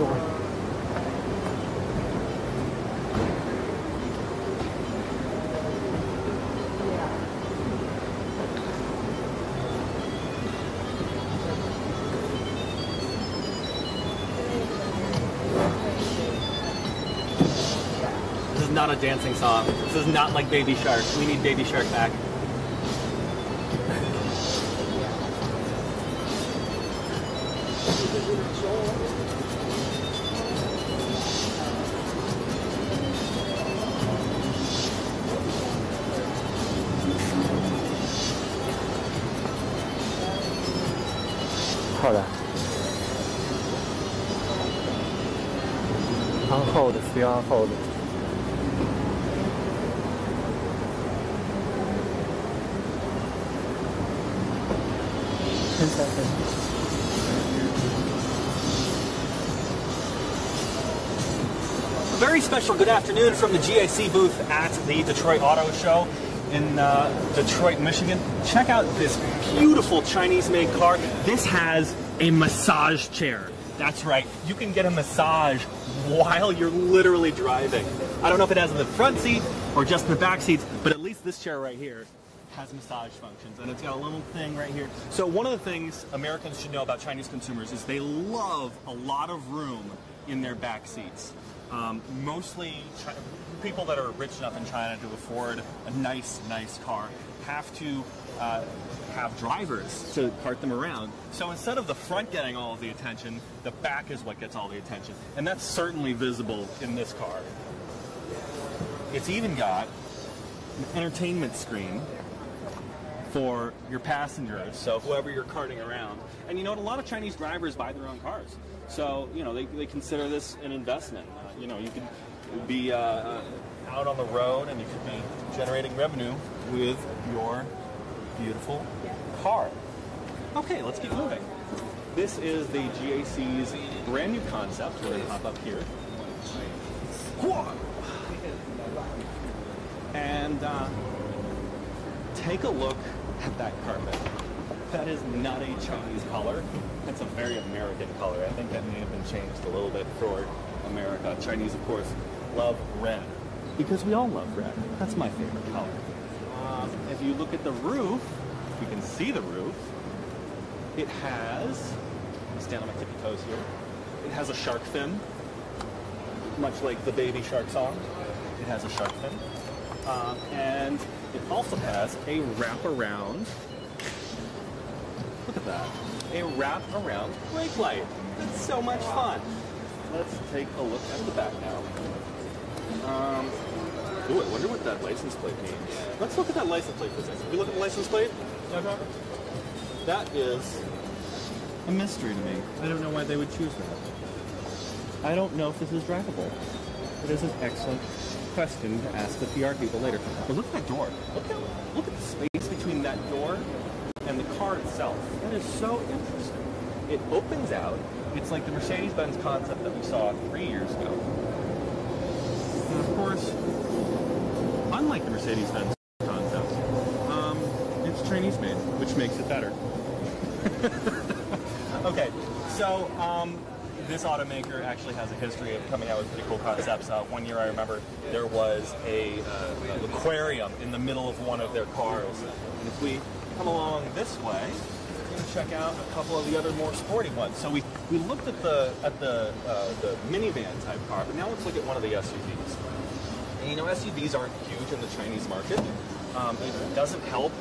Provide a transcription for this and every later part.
door. This is not a dancing song. This is not like Baby Shark. We need Baby Shark back. Hold on. On hold, still on hold. A very special good afternoon from the GAC booth at the Detroit Auto Show in Detroit, Michigan. Check out this beautiful Chinese-made car. This has a massage chair. That's right, you can get a massage while you're literally driving. I don't know if it has in the front seat or just in the back seats, but at least this chair right here has massage functions, and it's got a little thing right here. So one of the things Americans should know about Chinese consumers is they love a lot of room in their back seats. Mostly people that are rich enough in China to afford a nice car have to have drivers to cart them around. So instead of the front getting all of the attention, the back is what gets all the attention. And that's certainly visible in this car. It's even got an entertainment screen for your passengers, so whoever you're carting around. And you know what, a lot of Chinese drivers buy their own cars. So, you know, they consider this an investment. You know, you could be out on the road and you could be generating revenue with your beautiful car. Okay, let's keep moving. This is the GAC's brand new concept. We're going to pop up here. And take a look at that carpet. That is not a Chinese color. That's a very American color. I think that may have been changed a little bit for America. Chinese, of course, love red. Because we all love red. That's my favorite color. If you look at the roof, you can see the roof. It has, stand on my tippy toes here, it has a shark fin, much like the Baby Shark song. It has a shark fin. And it also has a wraparound, look at that, a wraparound brake light. That's so much fun. Let's take a look at the back now. Ooh, I wonder what that license plate means. Let's look at that license plate for a second. Can we look at the license plate? That is a mystery to me. I don't know why they would choose that. I don't know if this is drivable. It is an excellent question to ask the PR people later. But look at that door. Look at the space between that door and the car itself. That is so interesting. It opens out. It's like the Mercedes-Benz concept that we saw 3 years ago. And of course, unlike the Mercedes-Benz concept, it's Chinese-made, which makes it better. Okay, so this automaker actually has a history of coming out with pretty cool concepts. One year I remember there was an aquarium in the middle of one of their cars. And if we come along this way, we're going to check out a couple of the other more sporty ones. So we looked at the minivan type car, but now let's look at one of the SUVs. And you know, SUVs aren't huge in the Chinese market. It doesn't help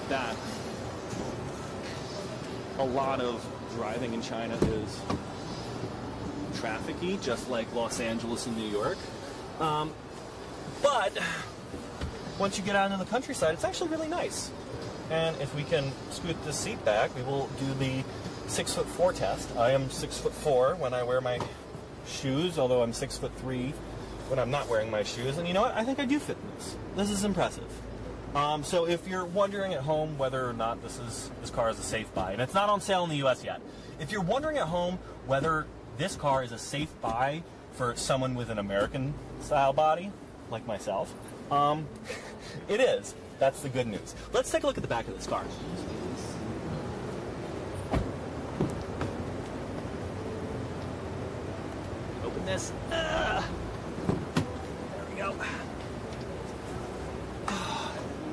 that a lot of driving in China is trafficy, just like Los Angeles and New York. But once you get out into the countryside, it's actually really nice. And if we can scoot this seat back, we will do the 6'4" test. I am 6'4" when I wear my shoes, although I'm 6'3" when I'm not wearing my shoes. And you know what? I think I do fit in this. This is impressive. So if you're wondering at home whether or not this car is a safe buy, and it's not on sale in the US yet, if you're wondering at home whether this car is a safe buy for someone with an American style body, like myself, it is. That's the good news. Let's take a look at the back of this car. open this. There we go.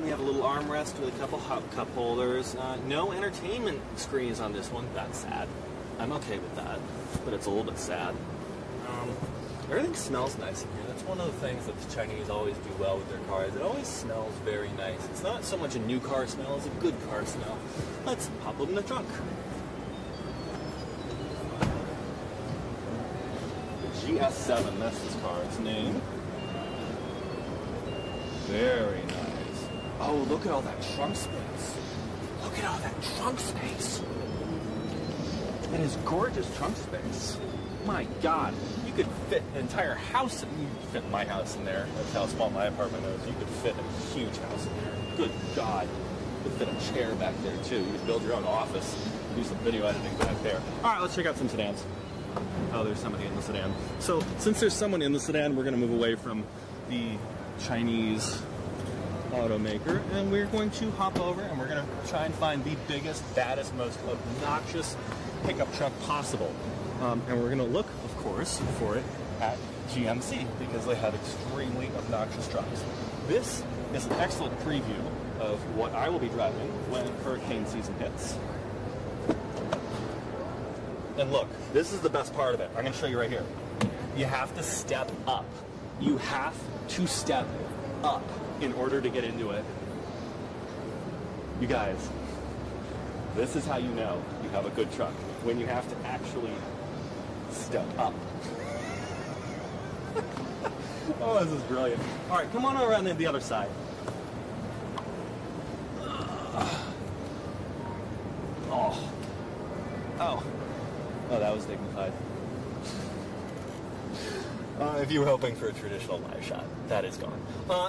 We have a little armrest with a couple cup holders. No entertainment screens on this one. That's sad. I'm okay with that, but it's a little bit sad. Everything smells nice in here. That's one of the things that the Chinese always do well with their cars. It always smells very nice. It's not so much a new car smell as a good car smell. Let's pop open the trunk. The GS7, that's this car's name. Very nice. Oh, look at all that trunk space. Look at all that trunk space. It is gorgeous trunk space. My God, you could fit an entire house. You could fit my house in there. That's how small my apartment is. You could fit a huge house in there. Good God. You could fit a chair back there, too. You could build your own office. Do some video editing back there. All right, let's check out some sedans. Oh, there's somebody in the sedan. So, since there's someone in the sedan, we're going to move away from the Chinese automaker, and we're going to hop over and we're going to try and find the biggest, baddest, most obnoxious pickup truck possible. And we're going to look, of course, for it at GMC because they have extremely obnoxious trucks. This is an excellent preview of what I will be driving when hurricane season hits. And look, this is the best part of it. I'm going to show you right here. You have to step up. You have to step up in order to get into it. You guys, this is how you know you have a good truck. When you have to actually step up. Oh, this is brilliant. All right, come on around the other side. Oh, that was dignified. If you were hoping for a traditional live shot, that is gone.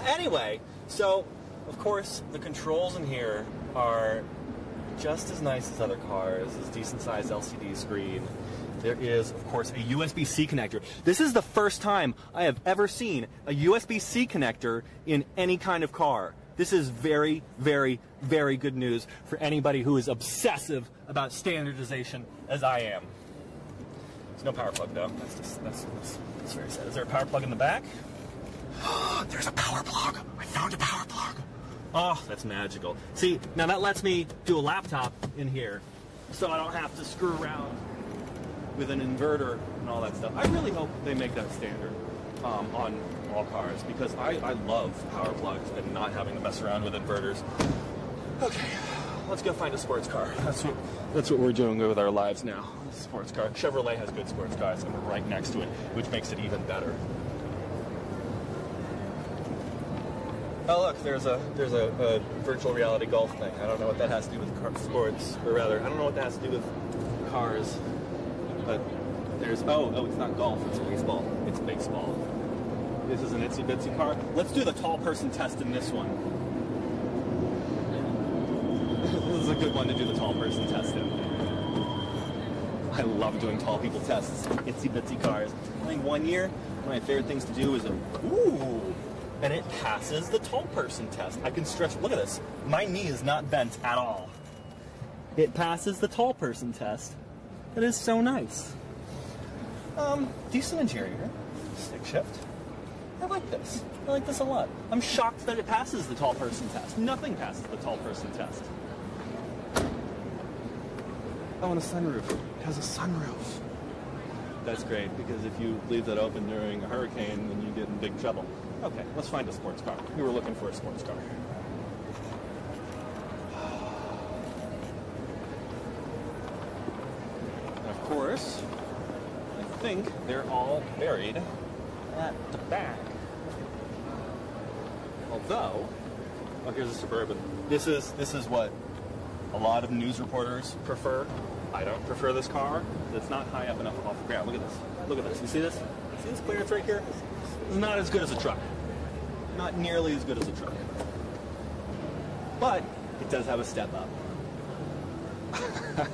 Anyway, so, of course, the controls in here are just as nice as other cars. This decent-sized LCD screen. There is, of course, a USB-C connector. This is the first time I have ever seen a USB-C connector in any kind of car. This is very, very, very good news for anybody who is obsessive about standardization, as I am. There's no power plug, though. That's very sad. Is there a power plug in the back? There's a power plug. I found a power plug. Oh, that's magical. See, now that lets me do a laptop in here, so I don't have to screw around with an inverter and all that stuff. I really hope they make that standard on all cars, because I love power plugs and not having to mess around with inverters. Okay, let's go find a sports car. That's what we're doing with our lives now. Sports car. Chevrolet has good sports cars, and we're right next to it, which makes it even better. Oh look, there's a virtual reality golf thing. I don't know what that has to do with sports, or rather, I don't know what that has to do with cars. But there's oh, it's not golf. It's baseball. It's baseball. This is an itsy bitsy car. Let's do the tall person test in this one. This is a good one to do the tall person test in. I love doing tall people tests. Itsy bitsy cars. I think one year, one of my favorite things to do is and it passes the tall person test. I can stretch. Look at this. My knee is not bent at all. It passes the tall person test. That is so nice. Decent interior. Stick shift. I like this. I like this a lot. I'm shocked that it passes the tall person test. Nothing passes the tall person test. Oh, and a sunroof. It has a sunroof. That's great, because if you leave that open during a hurricane, then you get in big trouble. Okay, let's find a sports car. We were looking for a sports car. And of course, I think they're all buried at the back. Although, oh, here's a Suburban. This is what a lot of news reporters prefer. I don't prefer this car. It's not high up enough off the ground. Look at this. Look at this. You see this? See this clearance right here? It's not as good as a truck. Not nearly as good as a truck. But it does have a step up.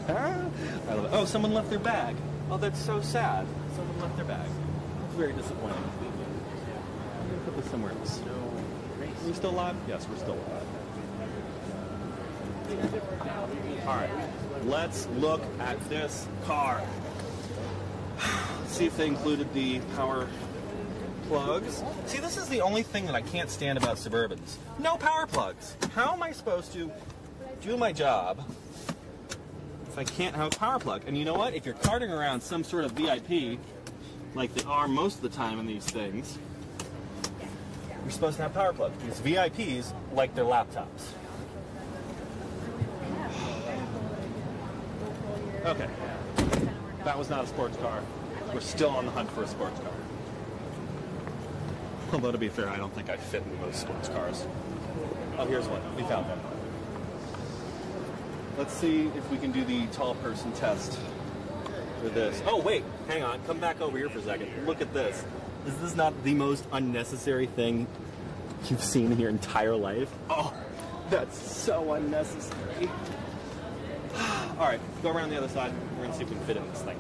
I love it. Oh, someone left their bag. Oh, that's so sad. Someone left their bag. It's very disappointing. I'm going to put this somewhere else. Are we still alive? Yes, we're still alive. All right, let's look at this car. Let's see if they included the power plugs. See, this is the only thing that I can't stand about Suburbans. No power plugs. How am I supposed to do my job if I can't have a power plug? And you know what? If you're carting around some sort of VIP, like they are most of the time in these things, you're supposed to have power plugs because VIPs like their laptops. Okay, that was not a sports car. We're still on the hunt for a sports car. Although to be fair, I don't think I fit in most sports cars. Oh, here's one. We found one. Let's see if we can do the tall person test for this. Oh, wait. Hang on. Come back over here for a second. Look at this. Is this not the most unnecessary thing you've seen in your entire life? Oh, that's so unnecessary. All right, go around the other side. We're going to see if we can fit in this thing.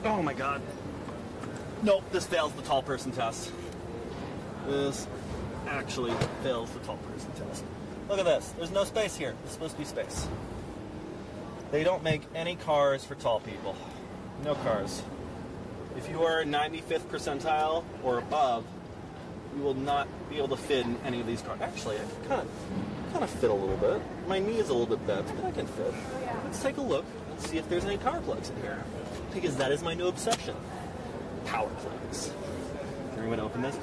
Oh my god. Nope, this fails the tall person test. This actually fails the tall person test. Look at this. There's no space here. There's supposed to be space. They don't make any cars for tall people. No cars. If you are 95th percentile or above, you will not be able to fit in any of these cars. Actually, I can kind of fit a little bit. My knee is a little bit bent, but I can fit. Let's take a look and see if there's any power plugs in here. Because that is my new obsession. Power plugs. Can anyone open this?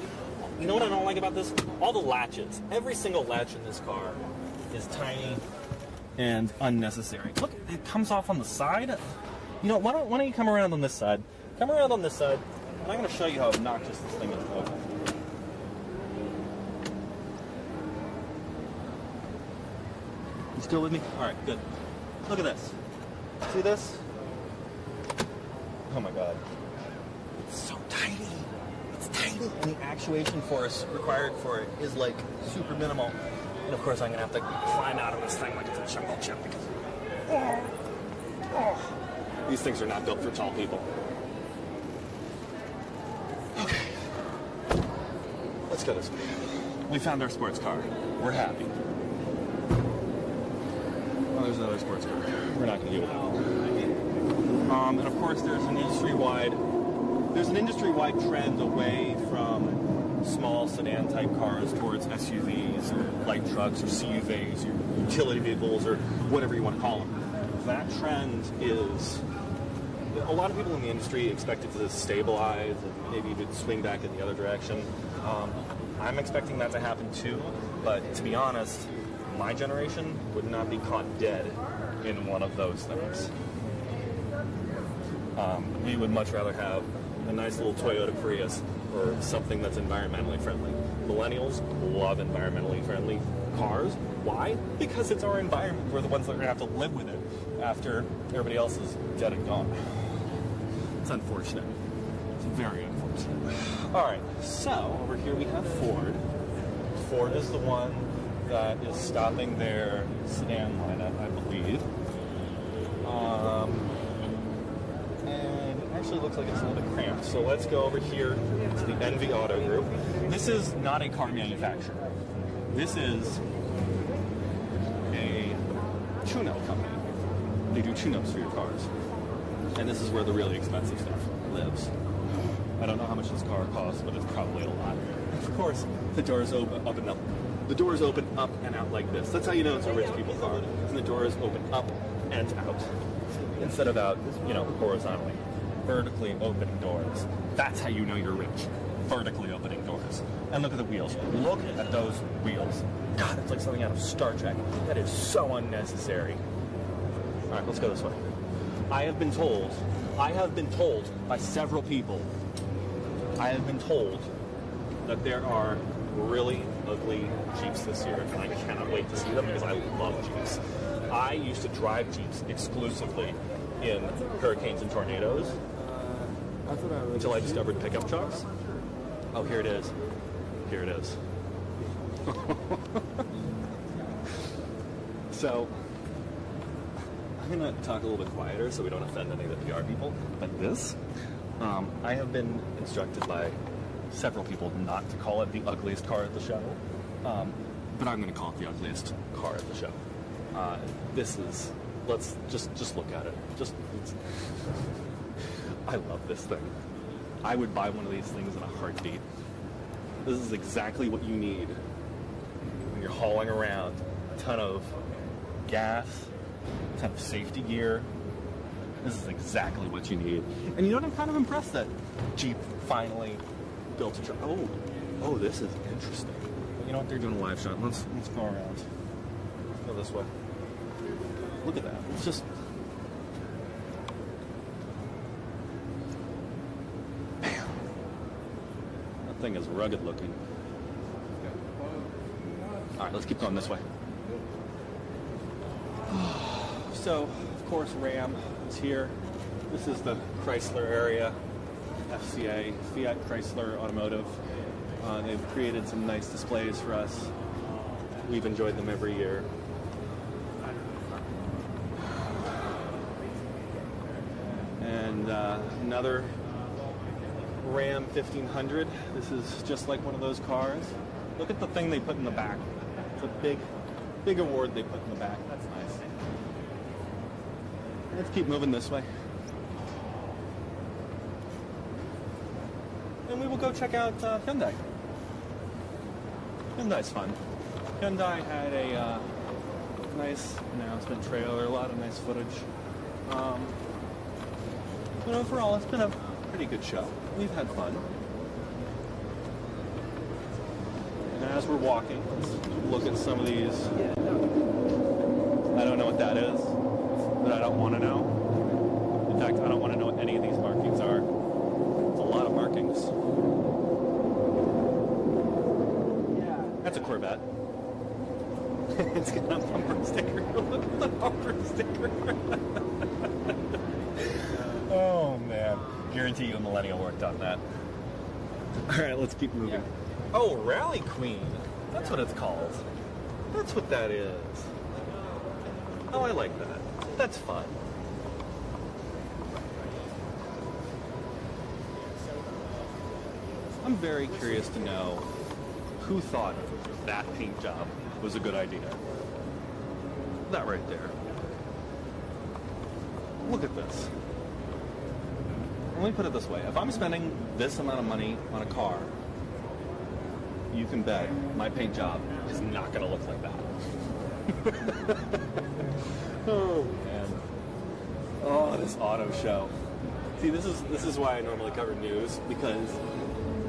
You know what I don't like about this? All the latches. Every single latch in this car is tiny and unnecessary. Look, it comes off on the side. You know, why don't you come around on this side? Come around on this side, and I'm going to show you how obnoxious this thing is to open. You still with me? All right, good. Look at this. See this? Oh my god. It's so tiny. It's tiny. And the actuation force required for it is like super minimal. And of course I'm gonna have to climb out of this thing like it's a jungle gym because these things are not built for tall people. Okay. Let's go this way. We found our sports car. We're happy. Oh, there's another sports car. We're not gonna deal with that. And of course, there's an industry-wide trend away from small sedan-type cars towards SUVs, or light trucks, or CUVs, or utility vehicles, or whatever you want to call them. That trend is a lot of people in the industry expect it to stabilize and maybe even swing back in the other direction. I'm expecting that to happen too, but to be honest, my generation would not be caught dead in one of those things. We would much rather have a nice little Toyota Prius or something that's environmentally friendly. Millennials love environmentally friendly cars. Why? Because it's our environment. We're the ones that are going to have to live with it after everybody else is dead and gone. It's unfortunate. It's very unfortunate. All right, so over here we have Ford. Ford is the one that is stopping their sedan lineup, I believe. And it actually looks like it's a little bit cramped. So let's go over here to the NV Auto Group. This is not a car manufacturer. This is a tune-up company. They do tune-ups for your cars. And this is where the really expensive stuff lives. I don't know how much this car costs, but it's probably a lot. Of course, the doors open up and up. The doors open up and out like this. That's how you know it's a rich people car. And the doors open up and out. Instead of out, you know, horizontally. Vertically open doors. That's how you know you're rich. Vertically opening doors. And look at the wheels. Look at those wheels. God, it's like something out of Star Trek. That is so unnecessary. All right, let's go this way. I have been told by several people, I have been told that there are really ugly Jeeps this year, and I cannot wait to see them because I love Jeeps. I used to drive Jeeps exclusively in hurricanes and tornadoes until I discovered pickup trucks. Oh, here it is. Here it is. So, I'm going to talk a little bit quieter so we don't offend any of the PR people. But this, I have been instructed by several people not to call it the ugliest car at the show. But I'm going to call it the ugliest car at the show. This is, let's just look at it. I love this thing. I would buy one of these things in a heartbeat. This is exactly what you need when you're hauling around a ton of gas, a ton of safety gear. This is exactly what you need. And you know what? I'm kind of impressed that Jeep finally built a truck. Oh, this is interesting. You know what? They're doing a live shot. Let's go around. Let's go this way. Look at that. It's just... Bam. That thing is rugged looking. All right, let's keep going this way. So, of course, Ram is here. This is the Chrysler area. FCA, Fiat Chrysler Automotive. They've created some nice displays for us. We've enjoyed them every year. And another Ram 1500. This is just like one of those cars. Look at the thing they put in the back. It's a big award they put in the back. That's nice. Let's keep moving this way. And we will go check out Hyundai. Hyundai's fun. Hyundai had a nice announcement trailer, a lot of nice footage. But overall, it's been a pretty good show. We've had fun. And as we're walking, let's look at some of these. I don't know what that is, but I don't want to know. In fact, I don't want to know what any of these markings are. It's a lot of markings. That's a Corvette. It's got a bumper sticker. Look at the bumper sticker. Oh, man. Guarantee you a millennial worked on that. All right, let's keep moving. Oh, Rally Queen. That's what it's called. That's what that is. Oh, I like that. That's fun. I'm very curious to know who thought that paint job was a good idea. That right there. Look at this. Let me put it this way. If I'm spending this amount of money on a car, you can bet my paint job is not going to look like that. Oh, man. Oh, this auto show. See, this is why I normally cover news, because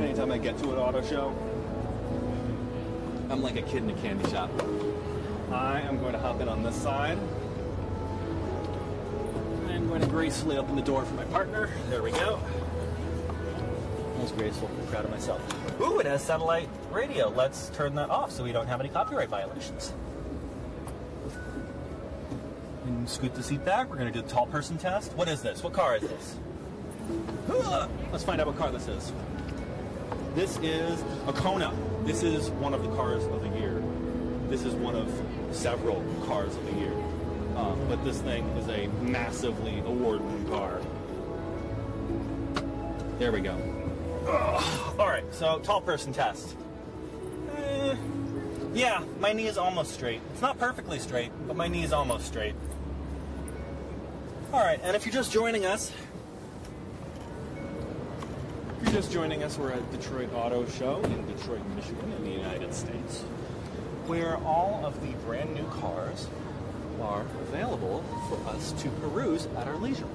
anytime I get to an auto show, I'm like a kid in a candy shop. I am going to hop in on this side. I'm going to gracefully open the door for my partner. There we go. That was graceful. I'm proud of myself. Ooh, it has satellite radio. Let's turn that off so we don't have any copyright violations. And scoot the seat back. We're going to do the tall person test. What is this? What car is this? Let's find out what car this is. This is a Kona. This is one of the cars of the year. This is one of several cars of the year. But this thing is a massively award-winning car. There we go. All right, so tall person test. Yeah, my knee is almost straight. It's not perfectly straight, but my knee is almost straight. All right, and if you're just joining us, we're at Detroit Auto Show in Detroit, Michigan, in the United States, where all of the brand new cars are available for us to peruse at our leisure.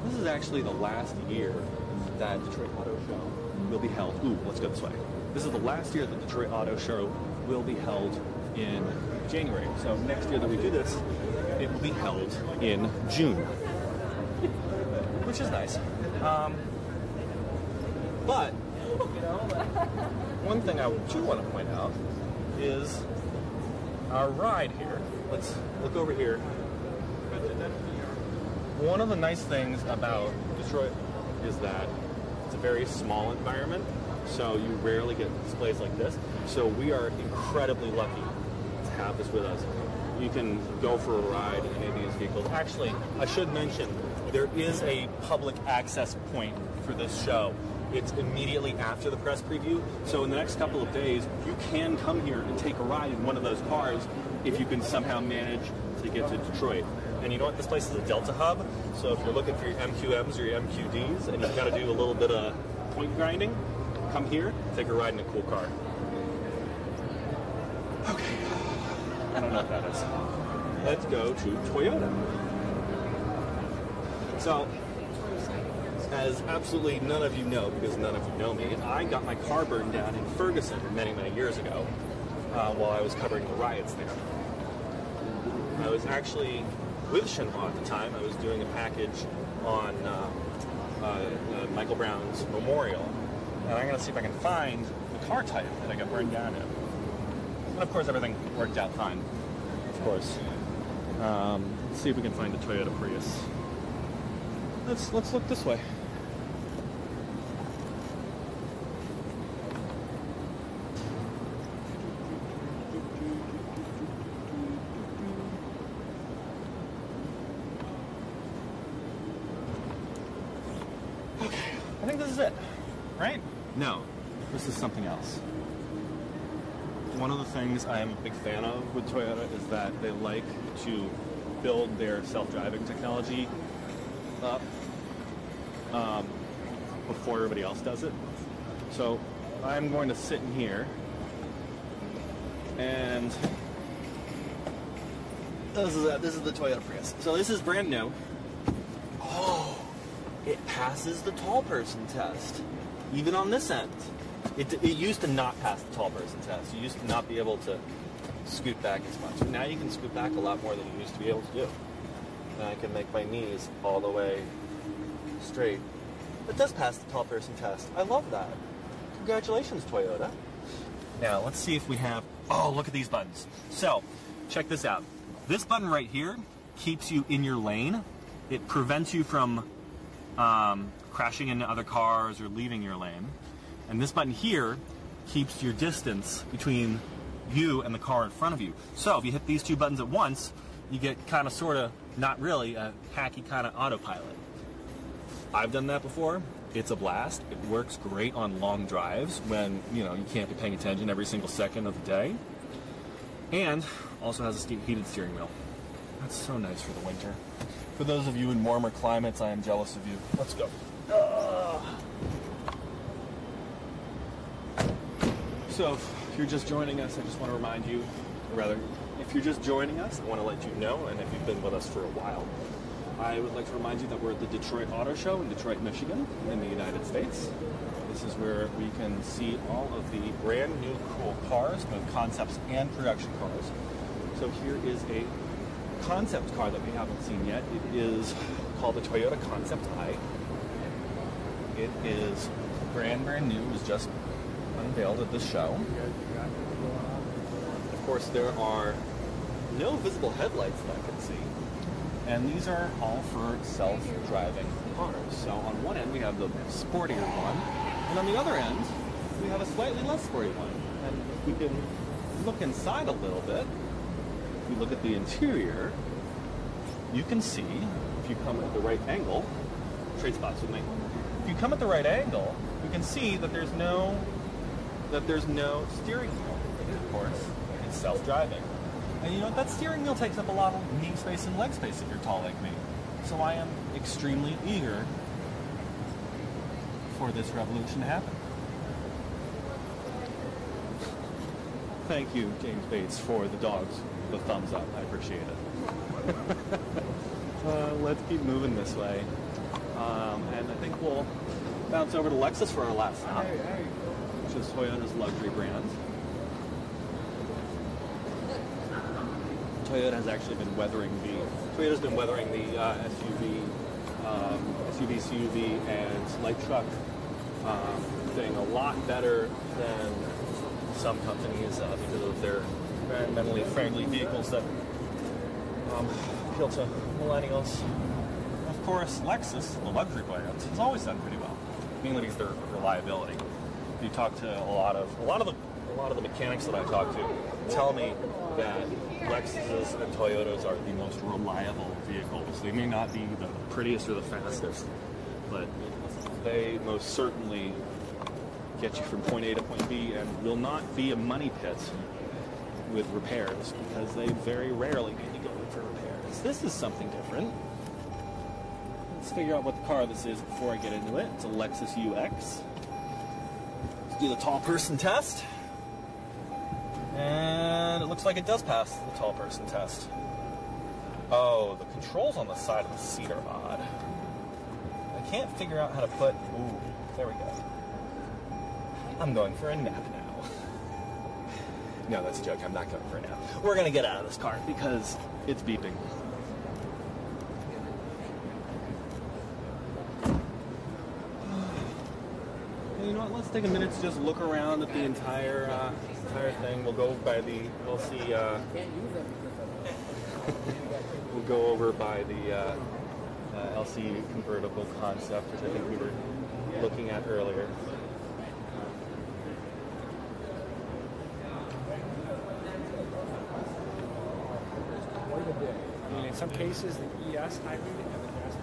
This is actually the last year that Detroit Auto Show will be held. Ooh, let's go this way. This is the last year that Detroit Auto Show will be held in January. So next year that we do this, it will be held in June, which is nice. But one thing I do want to point out is our ride here. Let's look over here. One of the nice things about Detroit is that it's a very small environment, so you rarely get displays like this. So we are incredibly lucky to have this with us. You can go for a ride in any of these vehicles. Actually, I should mention, there is a public access point for this show. It's immediately after the press preview, so in the next couple of days, you can come here and take a ride in one of those cars if you can somehow manage to get to Detroit. And you know what? This place is a Delta hub, so if you're looking for your MQMs or your MQDs and you've got to do a little bit of point grinding, come here, take a ride in a cool car. Okay. I don't know what that is. Let's go to Toyota. So, as absolutely none of you know, because none of you know me, I got my car burned down in Ferguson many, many years ago while I was covering the riots there. I was actually with Shinhwa at the time. I was doing a package on Michael Brown's memorial, and I'm going to see if I can find the car type that I got burned down in. And of course, everything worked out fine. Of course. Let's see if we can find a Toyota Prius. Let's look this way. Okay, I think this is it, right? No, this is something else. One of the things I am a big fan of with Toyota is that they like to build their self-driving technology up before everybody else does it. So I'm going to sit in here, and this is the Toyota Prius. So this is brand new. Oh, it passes the tall person test, even on this end. It used to not pass the tall person test. You used to not be able to scoot back as much. Now you can scoot back a lot more than you used to be able to do. And I can make my knees all the way straight. It does pass the tall person test. I love that. Congratulations, Toyota. Now, let's see if we have... Oh, look at these buttons. So, check this out. This button right here keeps you in your lane. It prevents you from crashing into other cars or leaving your lane. And this button here keeps your distance between you and the car in front of you. So, if you hit these two buttons at once, you get kind of, sort of, not really, a hacky kind of autopilot. I've done that before. It's a blast. It works great on long drives when, you know, you can't be paying attention every single second of the day. And also has a heated steering wheel. That's so nice for the winter. For those of you in warmer climates, I am jealous of you. Let's go. So, if you're just joining us, I just want to remind you, or rather, if you're just joining us, I want to let you know, and if you've been with us for a while, I would like to remind you that we're at the Detroit Auto Show in Detroit, Michigan, in the United States. This is where we can see all of the brand new cool cars, both concepts and production cars. So here is a concept car that we haven't seen yet. It is called the Toyota Concept I. It is brand new. It was just unveiled at this show. Of course, there are no visible headlights that I can see. And these are all for self-driving cars. So on one end we have the sportier one, and on the other end we have a slightly less sporty one. And if we can look inside a little bit, if we look at the interior, you can see, if you come at the right angle, trade spots with me. If you come at the right angle, you can see that there's no steering wheel. Of course, it's self-driving. And you know, that steering wheel takes up a lot of knee space and leg space if you're tall like me. So I am extremely eager for this revolution to happen. Thank you, James Bates, for the dogs, the thumbs up. I appreciate it. Let's keep moving this way. And I think we'll bounce over to Lexus for our last stop, which is Toyota's luxury brand. Toyota's been weathering the SUV, CUV, and light truck thing a lot better than some companies because of their environmentally friendly vehicles that appeal to millennials. Of course, Lexus, the luxury brand, has always done pretty well, mainly because of their reliability. If you talk to a lot of the mechanics that I talk to, tell me that Lexuses and Toyotas are the most reliable vehicles. They may not be the prettiest or the fastest, but they most certainly get you from point A to point B and will not be a money pit with repairs because they very rarely need to go in for repairs. this is something different. Let's figure out what car this is before I get into it. It's a Lexus UX. Let's do the tall person test. And it looks like it does pass the tall person test. Oh, the controls on the side of the seat are odd. I can't figure out how to put... Ooh, there we go. I'm going for a nap now. No, that's a joke. I'm not going for a nap. We're going to get out of this car because it's beeping. You know what? Let's take a minute to just look around at the entire thing. We'll go by the... We'll see... we'll go over by the LC convertible concept, which I think we were looking at earlier. I mean, in some cases, the ES hybrid and the gas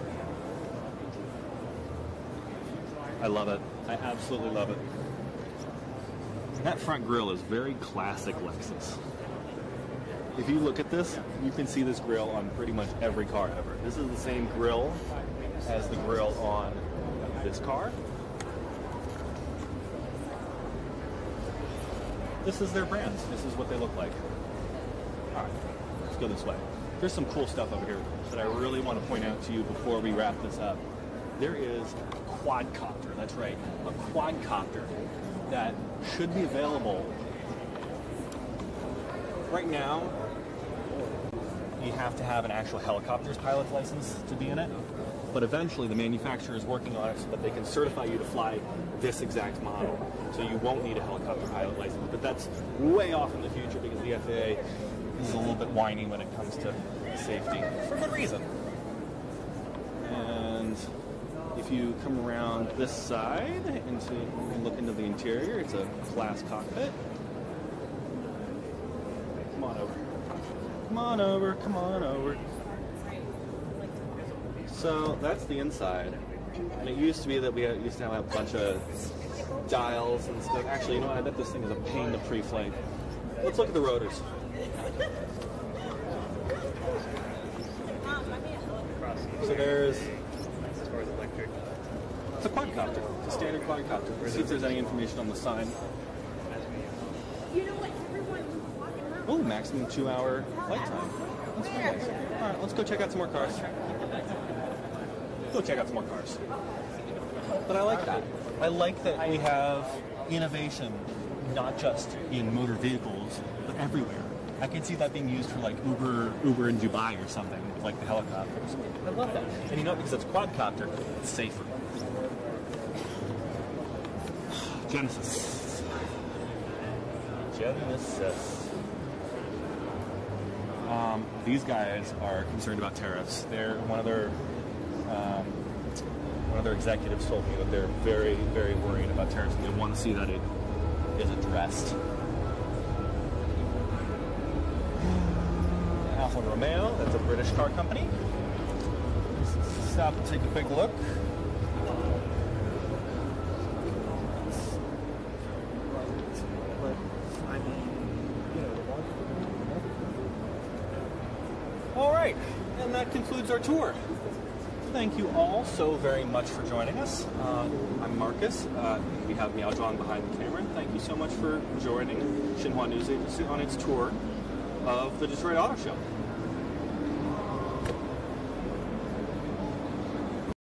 I love it. I absolutely love it. That front grille is very classic Lexus. If you look at this, you can see this grille on pretty much every car ever. This is the same grille as the grille on this car. This is their brand. This is what they look like. All right, let's go this way. There's some cool stuff over here that I really want to point out to you before we wrap this up. There is a quadcopter, that's right, a quadcopter that should be available. Right now, you have to have an actual helicopter's pilot's license to be in it, but eventually the manufacturer is working on it so that they can certify you to fly this exact model, so you won't need a helicopter pilot license. But that's way off in the future because the FAA is a little bit whiny when it comes to safety, for good reason. And if you come around this side and look into the interior, it's a glass cockpit. Come on over. Come on over, come on over. So that's the inside. And it used to be that we used to have a bunch of dials and stuff. Actually, you know what? I bet this thing is a pain to pre-flight. Let's look at the rotors. So there's... It's a quadcopter. It's a standard quadcopter. Let's see if there's any information on the sign. You know what? Everyone walking around. Oh, maximum 2-hour flight time. That's very nice. All right, let's go check out some more cars. Go check out some more cars. But I like that. I like that we have innovation, not just in motor vehicles, but everywhere. I can see that being used for like Uber in Dubai or something, like the helicopters. I love that. And you know, because it's a quadcopter, it's safer. Genesis. These guys are concerned about tariffs. One of their executives told me that they're very, very worried about tariffs, and they want to see that it is addressed. Alfa Romeo, that's a British car company. Let's stop and take a quick look. All right, and that concludes our tour. Thank you all so very much for joining us. I'm Marcus. We have Meow John behind the camera. Thank you so much for joining Xinhua News Agency on its tour of the Detroit Auto Show.